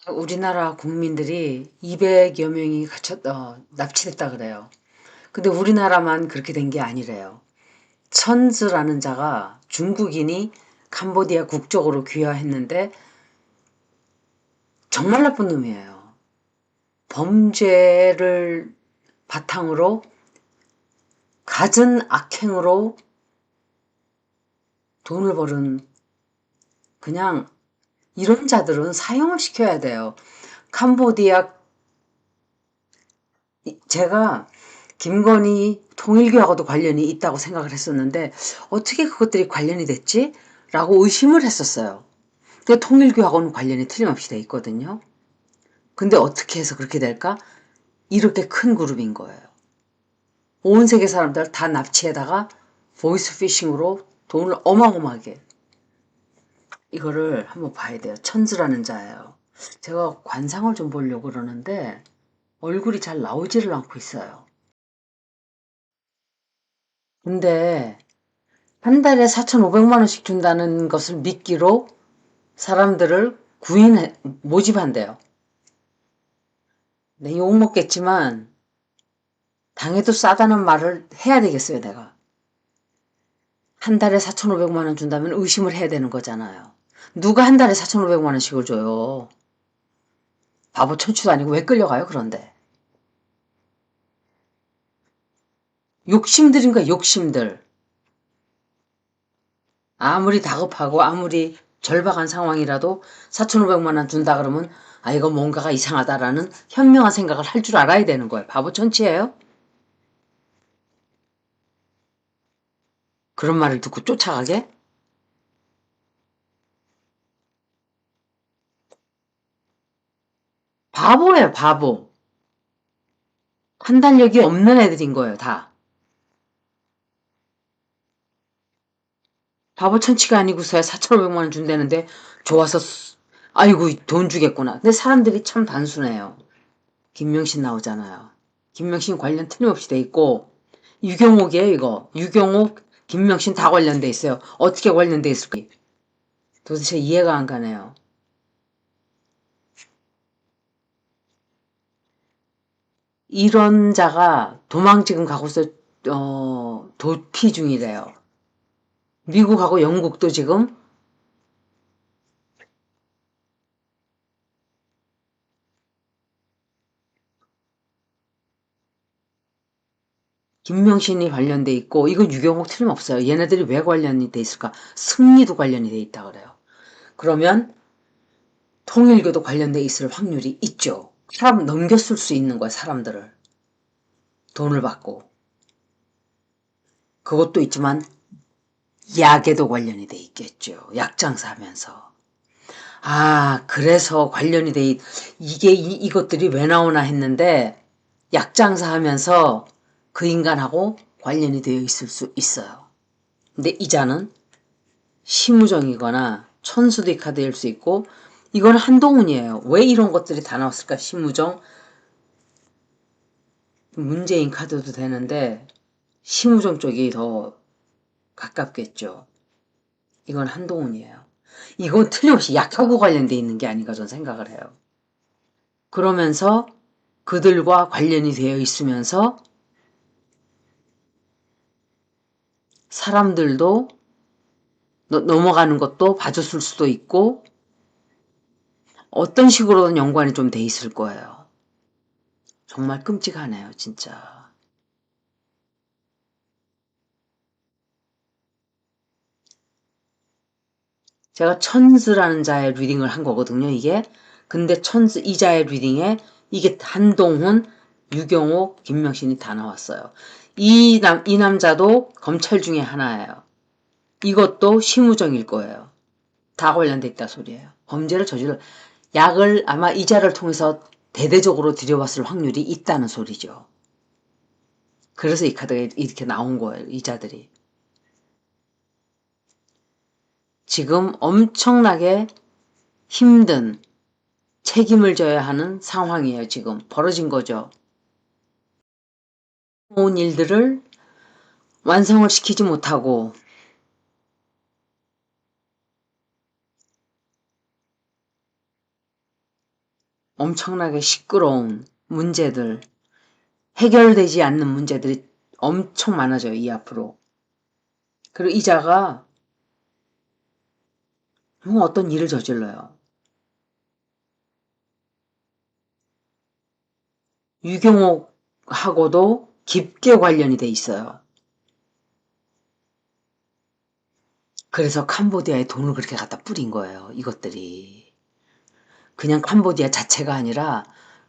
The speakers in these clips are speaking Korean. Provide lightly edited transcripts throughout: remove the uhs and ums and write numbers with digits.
우리나라 국민들이 200여 명이 납치됐다 그래요. 근데 우리나라만 그렇게 된 게 아니래요. 천즈라는 자가 중국인이 캄보디아 국적으로 귀화했는데 정말 나쁜 놈이에요. 범죄를 바탕으로 갖은 악행으로 돈을 버는, 그냥 이런 자들은 사형을 시켜야 돼요. 캄보디아, 제가 김건희 통일교하고도 관련이 있다고 생각을 했었는데 어떻게 그것들이 관련이 됐지? 라고 의심을 했었어요. 근데 통일교하고는 관련이 틀림없이 돼 있거든요. 근데 어떻게 해서 그렇게 될까? 이렇게 큰 그룹인 거예요. 온 세계 사람들 다 납치에다가 보이스피싱으로 돈을 어마어마하게. 이거를 한번 봐야 돼요. 천즈라는 자예요. 제가 관상을 좀 보려고 그러는데 얼굴이 잘 나오지를 않고 있어요. 근데 한 달에 4,500만 원씩 준다는 것을 믿기로 사람들을 모집한대요. 내 욕 먹겠지만 당해도 싸다는 말을 해야 되겠어요, 내가. 한 달에 4,500만 원 준다면 의심을 해야 되는 거잖아요. 누가 한 달에 4,500만 원씩을 줘요? 바보 천추도 아니고 왜 끌려가요, 그런데? 욕심들인가, 욕심들. 아무리 다급하고 아무리 절박한 상황이라도 4,500만 원 준다 그러면 이거 뭔가가 이상하다라는 현명한 생각을 할 줄 알아야 되는 거예요. 바보 천치예요? 그런 말을 듣고 쫓아가게? 바보예요, 바보. 판단력이 없는 애들인 거예요, 다. 바보 천치가 아니고서야 4,500만 원 준다는데 좋아서 아이고 돈 주겠구나. 근데 사람들이 참 단순해요. 김명신 나오잖아요. 김명신 관련 틀림없이 돼 있고 유경옥이에요, 이거. 유경옥, 김명신 다 관련돼 있어요. 어떻게 관련돼 있을까? 도대체 이해가 안 가네요. 이런 자가 도망 지금 가고서 도피 중이래요. 미국하고 영국도 지금 김명신이 관련돼 있고 이건 유경옥 틀림없어요. 얘네들이 왜 관련이 돼 있을까? 승리도 관련이 돼 있다 그래요. 그러면 통일교도 관련돼 있을 확률이 있죠. 사람 넘겼을 수 있는 거야, 사람들을. 돈을 받고. 그것도 있지만 약에도 관련이 돼 있겠죠. 약 장사하면서. 그래서 관련이 이게 이것들이 왜 나오나 했는데 약 장사하면서 그 인간하고 관련이 되어 있을 수 있어요. 근데 이자는 심우정이거나 천수대 카드일 수 있고 이건 한동훈이에요. 왜 이런 것들이 다 나왔을까? 심우정, 문재인 카드도 되는데 심우정 쪽이 더 가깝겠죠. 이건 한동훈이에요. 이건 틀림없이 약하고 관련돼 있는 게 아닌가 저는 생각을 해요. 그러면서 그들과 관련이 되어 있으면서 사람들도 넘어가는 것도 봐줬을 수도 있고 어떤 식으로든 연관이 좀 돼 있을 거예요. 정말 끔찍하네요, 진짜. 제가 천스라는 자의 리딩을 한 거거든요, 이게. 근데 천스 이자의 리딩에 이게 한동훈, 유경옥, 김명신이 다 나왔어요. 이 남자도 검찰 중에 하나예요. 이것도 심우정일 거예요. 다 관련돼 있다 소리예요. 범죄를 약을 아마 이자를 통해서 대대적으로 들여왔을 확률이 있다는 소리죠. 그래서 이 카드가 이렇게 나온 거예요, 이자들이. 지금 엄청나게 힘든 책임을 져야 하는 상황이에요, 지금. 벌어진 거죠. 온 일들을 완성을 시키지 못하고 엄청나게 시끄러운 문제들, 해결되지 않는 문제들이 엄청 많아져요, 이 앞으로. 그리고 이자가 뭐 어떤 일을 저질러요. 유경옥하고도 깊게 관련이 돼 있어요. 그래서 캄보디아에 돈을 그렇게 갖다 뿌린 거예요, 이것들이. 그냥 캄보디아 자체가 아니라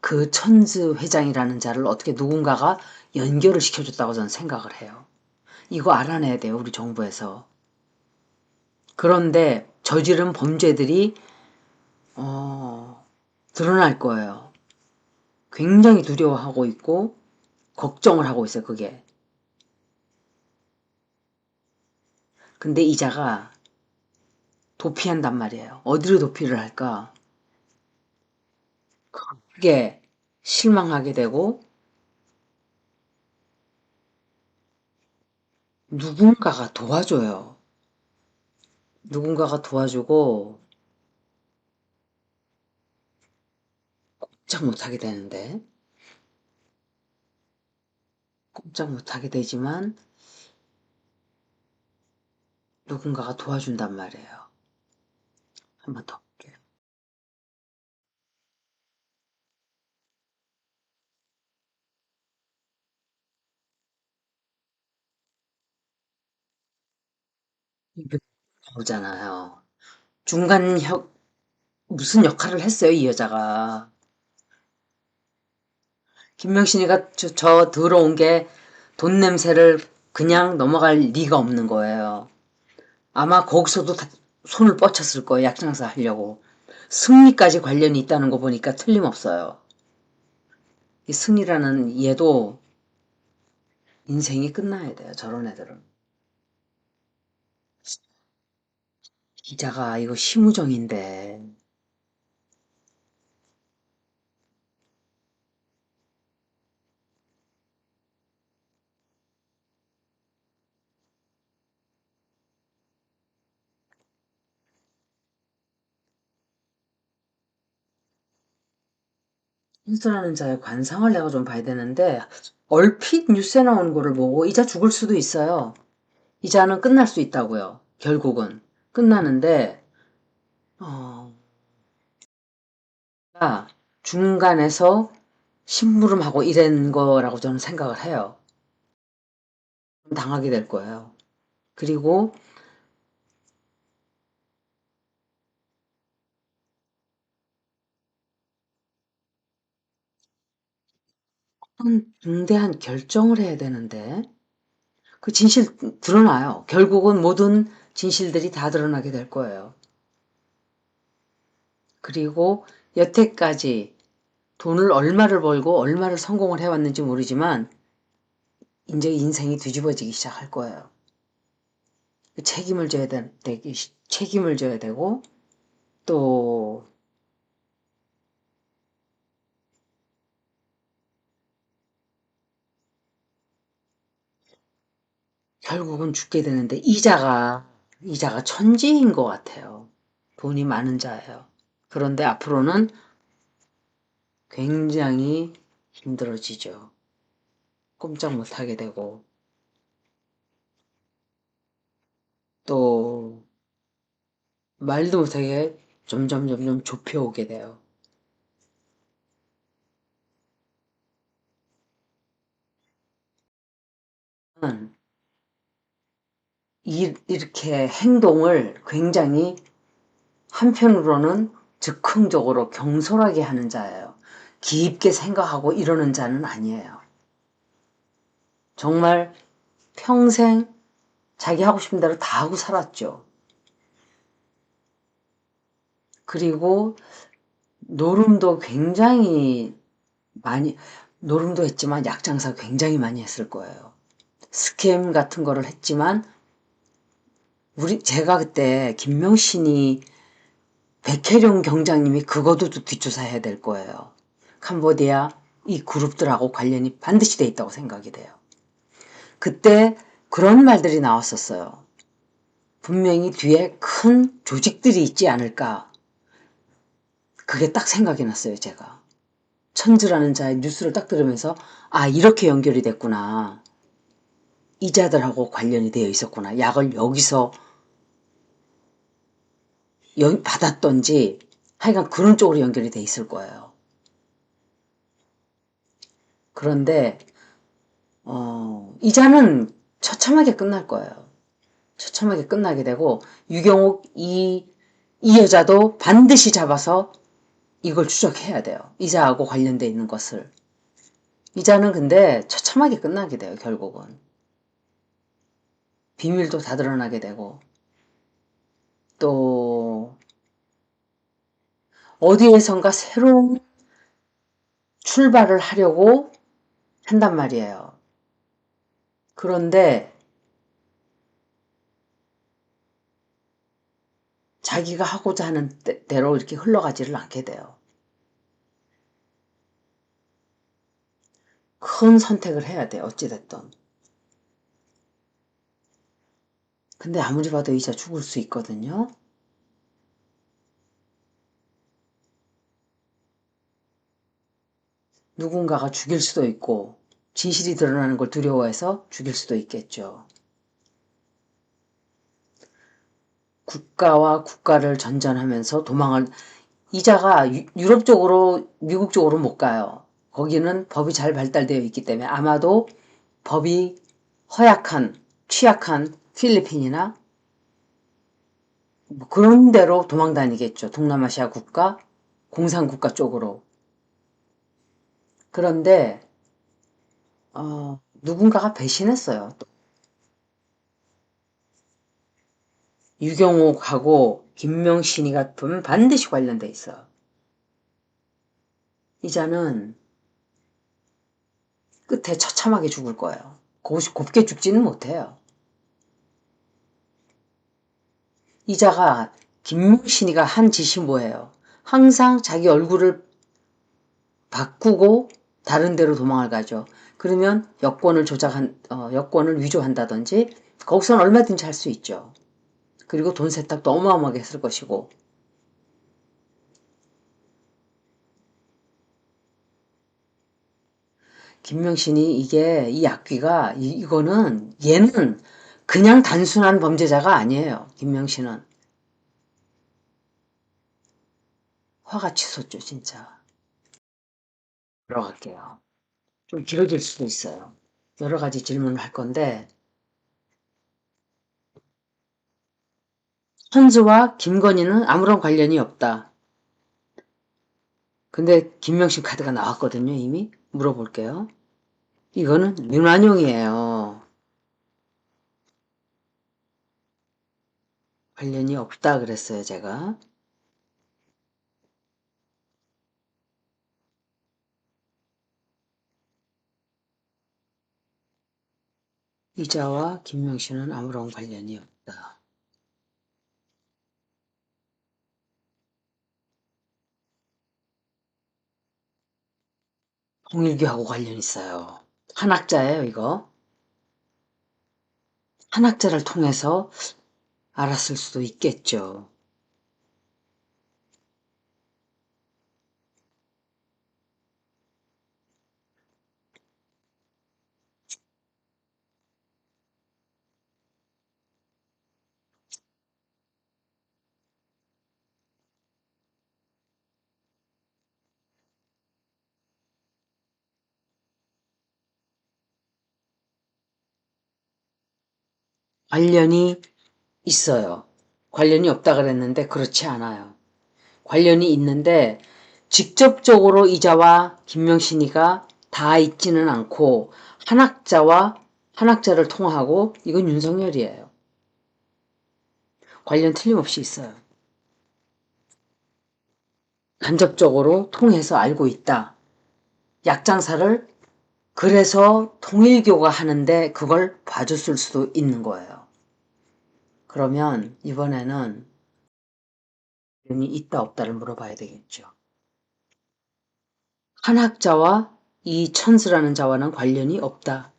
그 천즈 회장이라는 자를 어떻게 누군가가 연결을 시켜줬다고 저는 생각을 해요. 이거 알아내야 돼요, 우리 정부에서. 그런데 저지른 범죄들이 드러날 거예요. 굉장히 두려워하고 있고 걱정을 하고 있어요, 그게. 근데 이자가 도피한단 말이에요. 어디로 도피를 할까? 그게 실망하게 되고 누군가가 도와줘요. 누군가가 도와주고 꼼짝 못하게 되는데 꼼짝 못하게 되지만 누군가가 도와준단 말이에요. 한번 더 볼게요. 이게 나오잖아요. 중간 무슨 역할을 했어요, 이 여자가. 김명신이가 저 들어온 게 돈 냄새를 그냥 넘어갈 리가 없는 거예요. 아마 거기서도 손을 뻗쳤을 거예요, 약장사 하려고. 승리까지 관련이 있다는 거 보니까 틀림없어요. 이 승리라는 얘도 인생이 끝나야 돼요, 저런 애들은. 기자가 이거 심우정인데 힌스라는 자의 관상을 내가 좀 봐야 되는데 얼핏 뉴스에 나오는 거를 보고 이자 죽을 수도 있어요. 이자는 끝날 수 있다고요. 결국은 끝나는데 어, 중간에서 심부름하고 이런 거라고 저는 생각을 해요. 당하게 될 거예요. 그리고 어떤 중대한 결정을 해야 되는데 그 진실 드러나요. 결국은 모든 진실들이 다 드러나게 될 거예요. 그리고 여태까지 돈을 얼마를 벌고 얼마를 성공을 해왔는지 모르지만 이제 인생이 뒤집어지기 시작할 거예요. 책임을 져야 책임을 져야 되고 또 결국은 죽게 되는데 이자가 천지인 것 같아요. 돈이 많은 자예요. 그런데 앞으로는 굉장히 힘들어지죠. 꼼짝 못하게 되고 또 말도 못하게 점점 좁혀오게 돼요. 이렇게 행동을 굉장히 한편으로는 즉흥적으로 경솔하게 하는 자예요. 깊게 생각하고 이러는 자는 아니에요. 정말 평생 자기 하고 싶은 대로 다 하고 살았죠. 그리고 노름도 굉장히 많이, 노름도 했지만 약장사 굉장히 많이 했을 거예요. 스캠 같은 거를 했지만, 제가 그때 김명신이 백혜룡 경장님이 그것도 뒷조사해야 될 거예요. 캄보디아 이 그룹들하고 관련이 반드시 돼 있다고 생각이 돼요. 그때 그런 말들이 나왔었어요. 분명히 뒤에 큰 조직들이 있지 않을까. 그게 딱 생각이 났어요, 제가. 천즈라는 자의 뉴스를 딱 들으면서 아, 이렇게 연결이 됐구나. 이자들하고 관련이 되어 있었구나. 약을 여기서 받았던지 하여간 그런 쪽으로 연결이 돼 있을 거예요. 그런데 이자는 처참하게 끝날 거예요. 처참하게 끝나게 되고 유경옥 이 여자도 반드시 잡아서 이걸 추적해야 돼요. 이자하고 관련돼 있는 것을. 이자는 근데 처참하게 끝나게 돼요. 결국은. 비밀도 다 드러나게 되고 또 어디에선가 새로운 출발을 하려고 한단 말이에요. 그런데 자기가 하고자 하는 대로 이렇게 흘러가지를 않게 돼요. 큰 선택을 해야 돼요. 어찌됐든. 근데 아무리 봐도 이자 죽을 수 있거든요. 누군가가 죽일 수도 있고 진실이 드러나는 걸 두려워해서 죽일 수도 있겠죠. 국가와 국가를 전전하면서 도망을 이자가 유럽 쪽으로 미국 쪽으로 못 가요. 거기는 법이 잘 발달되어 있기 때문에 아마도 법이 허약한 취약한 필리핀이나 뭐 그런 데로 도망 다니겠죠. 동남아시아 국가, 공산국가 쪽으로. 그런데 누군가가 배신했어요. 유경옥하고 김명신이가 보면 반드시 관련돼 있어요. 이자는 끝에 처참하게 죽을 거예요. 곱게 죽지는 못해요. 이자가 김명신이가 한 짓이 뭐예요? 항상 자기 얼굴을 바꾸고 다른 데로 도망을 가죠. 그러면 여권을 위조한다든지 거기서는 얼마든지 할 수 있죠. 그리고 돈 세탁도 어마어마하게 했을 것이고. 김명신이 이 악귀가 이거는 얘는 그냥 단순한 범죄자가 아니에요. 김명신은. 화가 치솟죠 진짜. 들어갈게요. 좀 길어질 수도 있어요. 여러 가지 질문을 할 건데 헌즈와 김건희는 아무런 관련이 없다. 근데 김명신 카드가 나왔거든요 이미. 물어볼게요. 이거는 윤환용이에요. 관련이 없다 그랬어요 제가. 이자와 김명신은 아무런 관련이 없다. 홍일교하고 관련 있어요. 한학자예요 이거. 한학자를 통해서 알았을 수도 있겠죠. 관련이 있어요. 관련이 없다 그랬는데 그렇지 않아요. 관련이 있는데 직접적으로 이자와 김명신이가 다 있지는 않고 한학자를 통하고 이건 윤석열이에요. 관련 틀림없이 있어요. 간접적으로 통해서 알고 있다. 약장사를 그래서 통일교가 하는데 그걸 봐줬을 수도 있는 거예요. 그러면 이번에는 관련이 있다 없다를 물어봐야 되겠죠. 한학자와 이 천스라는 자와는 관련이 없다.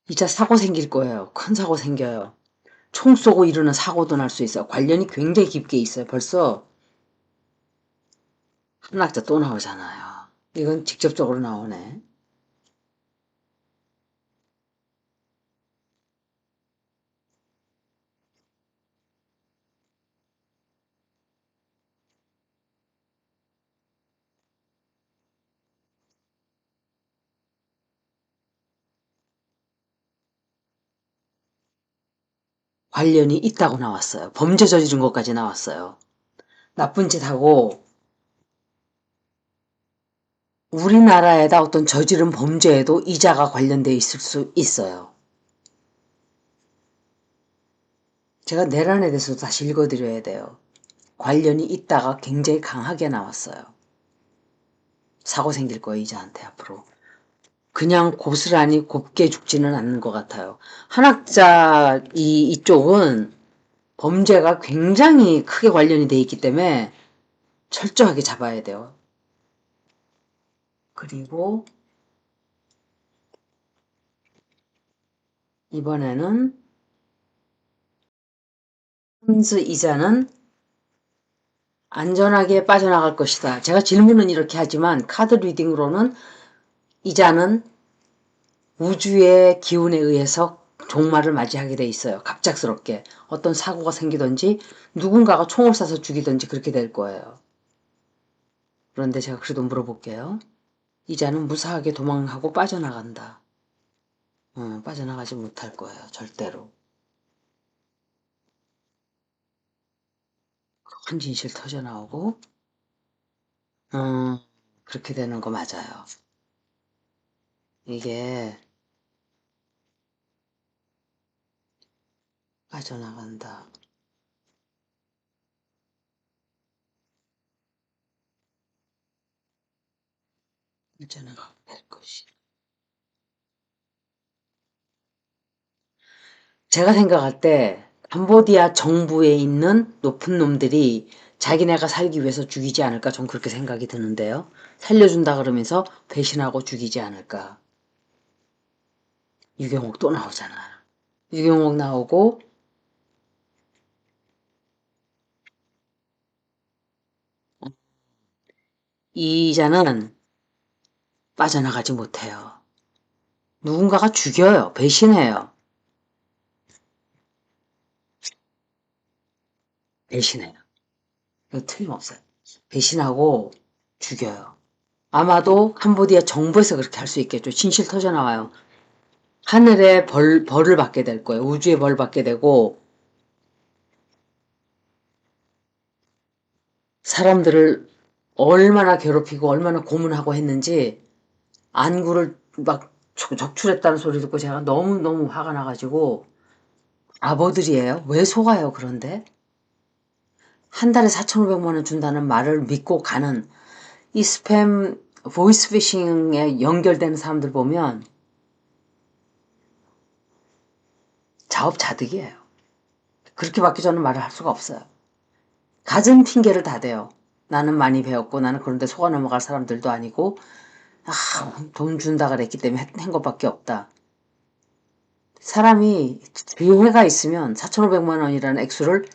이자 사고 생길 거예요. 큰 사고 생겨요. 총 쏘고 이러는 사고도 날 수 있어요. 관련이 굉장히 깊게 있어요. 벌써 한학자 또 나오잖아요. 이건 직접적으로 나오네. 관련이 있다고 나왔어요. 범죄 저지른 것까지 나왔어요. 나쁜 짓 하고 우리나라에다 어떤 저지른 범죄에도 이자가 관련돼 있을 수 있어요. 제가 내란에 대해서 다시 읽어드려야 돼요. 관련이 있다가 굉장히 강하게 나왔어요. 사고 생길 거예요, 이자한테 앞으로. 그냥 고스란히 곱게 죽지는 않는 것 같아요. 한학자 이쪽은 범죄가 굉장히 크게 관련이 돼 있기 때문에 철저하게 잡아야 돼요. 그리고 이번에는 홈즈 이자는 안전하게 빠져나갈 것이다. 제가 질문은 이렇게 하지만 카드 리딩으로는 이자는 우주의 기운에 의해서 종말을 맞이하게 돼 있어요. 갑작스럽게 어떤 사고가 생기든지 누군가가 총을 쏴서 죽이든지 그렇게 될 거예요. 그런데 제가 그래도 물어볼게요. 이자는 무사하게 도망하고 빠져나간다. 빠져나가지 못할 거예요. 절대로. 큰 진실 터져나오고 그렇게 되는 거 맞아요. 이게 빠져나간다. 빠져나가게 될 것이. 제가 생각할 때 캄보디아 정부에 있는 높은 놈들이 자기네가 살기 위해서 죽이지 않을까 전 그렇게 생각이 드는데요. 살려준다 그러면서 배신하고 죽이지 않을까. 유경옥 또 나오잖아. 유경옥 나오고 이자는 빠져나가지 못해요. 누군가가 죽여요. 배신해요. 배신해요. 이거 틀림없어요. 배신하고 죽여요. 아마도 캄보디아 정부에서 그렇게 할 수 있겠죠. 진실 터져나와요. 하늘에 벌을 받게 될 거예요. 우주에 벌 받게 되고 사람들을 얼마나 괴롭히고 얼마나 고문하고 했는지 안구를 막 적출했다는 소리 듣고 제가 너무너무 화가 나가지고 아버들이에요? 왜 속아요 그런데? 한 달에 4,500만 원 준다는 말을 믿고 가는 이 스팸 보이스피싱에 연결되는 사람들 보면 자업자득이에요. 그렇게밖에 저는 말을 할 수가 없어요. 갖은 핑계를 다 대요. 나는 많이 배웠고 나는 그런데 속아 넘어갈 사람들도 아니고 돈 준다 그랬기 때문에 한 것밖에 없다. 사람이 기회가 있으면 4,500만 원이라는 액수를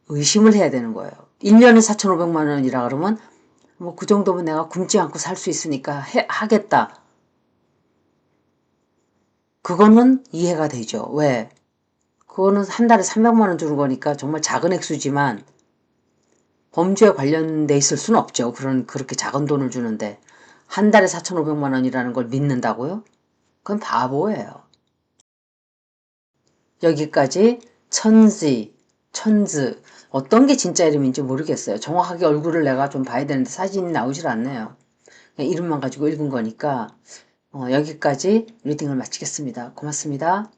의심을 해야 되는 거예요. 1년에 4,500만 원이라 그러면 뭐 그 정도면 내가 굶지 않고 살 수 있으니까 하겠다. 그거는 이해가 되죠. 왜? 그거는 한 달에 300만 원 주는 거니까 정말 작은 액수지만 범죄에 관련돼 있을 수는 없죠. 그렇게 작은 돈을 주는데 한 달에 4,500만 원이라는 걸 믿는다고요? 그건 바보예요. 여기까지 천즈 어떤 게 진짜 이름인지 모르겠어요. 정확하게 얼굴을 내가 좀 봐야 되는데 사진이 나오질 않네요. 그냥 이름만 가지고 읽은 거니까 여기까지 리딩을 마치겠습니다. 고맙습니다.